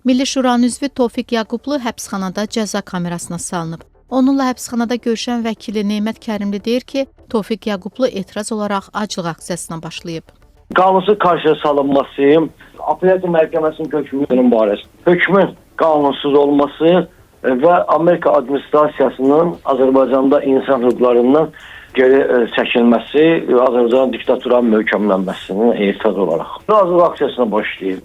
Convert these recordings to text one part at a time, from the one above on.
Milli Şuranın üzvü Tofiq Yaqublu həbsxanada cəza kamerasına salınıb. Onunla həbsxanada görüşən vəkili Nemət Kərimli deyir ki, Tofiq Yaqublu etiraz olaraq aclıq aksiyasına başlayıb. Qanunsuz qarşıya salınması, Apellyasiya Məhkəməsinin hökmünün barəsi, hökmün qanunsuz olması və Amerika administrasiyasının Azərbaycanda insan hüquqlarından geri çəkilməsi, Azərbaycanın diktatura möhkəmlənməsinin etiraz olaraq. Aclıq aksiyasına başlayıb.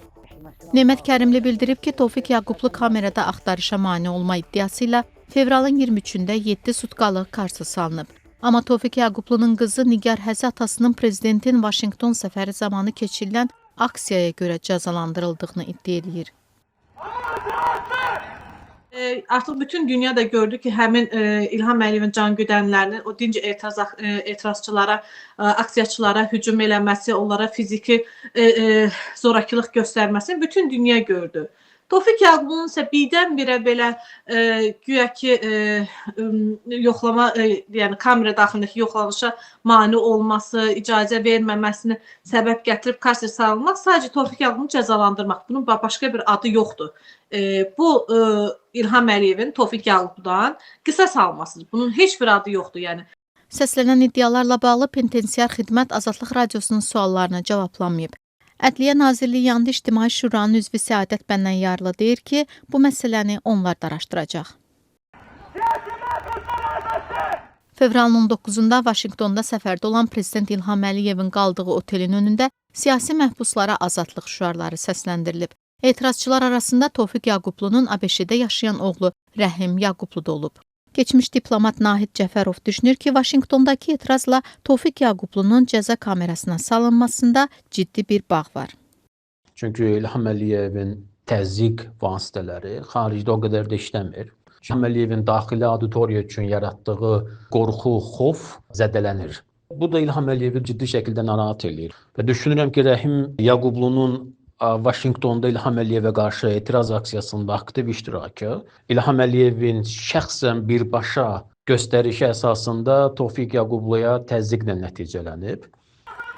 Nemət Kərimli bildirib ki, Tofiq Yaqublu kamerada axtarışa mane olma iddiası ilə fevralın 23-də 7 sutkalıq qarşısı salınıb. Amma Tofiq Yaqublunun qızı Nigar Həzi atasının prezidentin Vaşinqton səfəri zamanı keçirilən aksiyaya görə cəzalandırıldığını iddia edir. Artıq bütün dünya da gördü ki, həmin İlham Əliyevin can güdənlərinin o dinc etirazçılara, aksiyaçılara hücum eləməsi, onlara fiziki zorakılıq göstərməsini bütün dünya gördü. Tofiq Yaqublunun isə birdən-birə belə güya ki yoxlama, yəni kamera daxilindəki yoxlanışa mane olması, icazə verməməsini səbəb gətirib qarşıya salınmaq sadəcə Tofiq Yaqubunu cəzalandırmaq. Bunun başqa bir adı yoxdur. Bu İlham Əliyevin Tofiq Yaqubludan qisas almasıdır. Bunun heç bir adı yoxdur, yəni. Səslənən iddialarla bağlı Penitensiar Xidmət Azadlıq Radiosunun suallarına cavablanmayıb. Ədliyyə Nazirliyi yanında İctimai Şuranın üzvü Səadət Bənnəyyarlı deyir ki, bu məsələni onlar da araşdıracaq. Fevralın 19-da Vaşinqtonda səfərdə olan Prezident İlham Əliyevin qaldığı otelin önündə siyasi məhbuslara azadlıq şüarları səsləndirilib. Etirazçılar arasında Tofiq Yaqublunun ABŞ-də yaşayan oğlu Rəhim Yaqublu da olub. Geçmiş diplomat Nahid Cəfərov düşünür ki, Vaşinqtondakı etirazla Tofiq Yaqublunun cəza kamerasına salınmasında ciddi bir bağ var. Çünki İlham Əliyevin təzyiq vasitələri xaricdə o qədər də işləmir. İlham Əliyevin daxili auditoriya üçün yaratdığı qorxu, xof zədələnir. Bu da İlham Əliyevi ciddi şəkildə narahat edir. Və düşünürəm ki, Rəhim Yaqublunun Vaşinqtonda İlham Əliyevə qarşı etiraz aksiyasında aktiv iştirakı, İlham Əliyevin şəxsən birbaşa göstərişi əsasında Tofiq Yaqubluya təzyiqlə nəticələnib.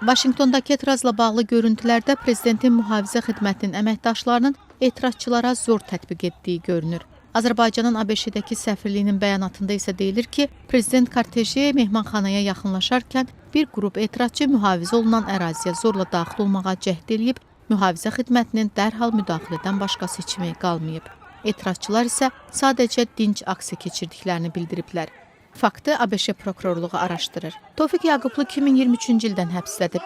Vaşinqtondakı etirazla bağlı görüntülərdə Prezidentin Mühafizə Xidmətinin əməkdaşlarının etirazçılara zor tətbiq etdiyi görünür. Azərbaycanın ABŞ-dəki səfirliyinin bəyanatında isə deyilir ki, Prezident korteji mehmanxanaya yaxınlaşarkən bir qrup etirazçı mühafizə olunan əraziyə zorla daxil olmağa cəhd edib, Mühafizə Xidmətinin dərhal müdaxilədən başqa seçimi qalmayıb. Etirazçılar isə sadəcə dinc aksiya keçirdiklərini bildiriblər. Faktı ABŞ prokurorluğu araşdırır. Tofiq Yaqublu 2023-cü ildən həbsdədir.